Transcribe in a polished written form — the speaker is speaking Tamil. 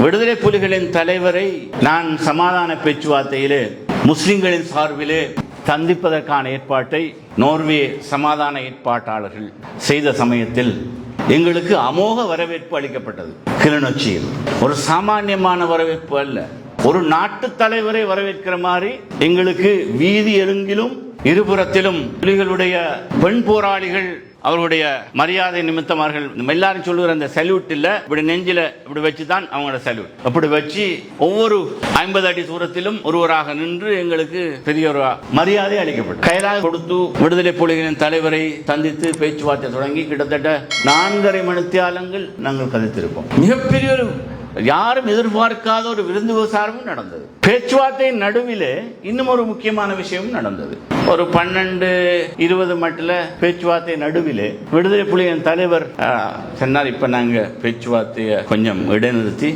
விடுதலை புலிகளின் தலைவரை நான் சமாதான பேச்சுவார்த்தையிலே முஸ்லிம்களின் சார்பிலே சந்திப்பதற்கான ஏற்பாட்டை நோர்வே சமாதான ஏற்பாட்டாளர்கள் செய்த சமயத்தில் எங்களுக்கு அமோக வரவேற்பு அளிக்கப்பட்டது. கிளிநொச்சியில் ஒரு சாமானியமான வரவேற்பு அல்ல, ஒரு நாட்டு தலைவரை வரவேற்கிற மாதிரி எங்களுக்கு வீதி எருங்கிலும் இருபுறத்திலும் புலிகளுடைய பெண் போராளிகள் அவருடைய மரியாதை நிமித்தமார்கள் எல்லாரும் சொல்லுகிற அந்த சல்யூட் இல்ல, இப்படி நெஞ்சில இப்படி வச்சுதான் அவங்களோட சல்யூட் அப்படி வச்சு ஒவ்வொரு 50 அடி தூரத்திலும் ஒருவராக நின்று எங்களுக்கு பெரிய ஒரு மரியாதை அளிக்கப்பட்டது. கைலாக கொடுத்து விடுதலை புலிகளின் தலைவரை சந்தித்து பேச்சுவார்த்தை தொடங்கி கிட்டத்தட்ட 4.5 மணித்தியாலங்கள் நாங்கள் கதைத்திருப்போம். மிகப்பெரிய ஒரு யாரும் எதிர்பார்க்காத ஒரு விருந்து விசாரமும் நடந்தது. பேச்சுவார்த்தையின் நடுவிலே இன்னும் ஒரு முக்கியமான விஷயமும் நடந்தது. ஒரு 12-20 மட்டில் பேச்சுவார்த்தை நடுவிலே விடுதலை புலிகளின் தலைவர் சொன்னார், இப்ப நாங்க பேச்சுவார்த்தையை கொஞ்சம் இடைநிறுத்தி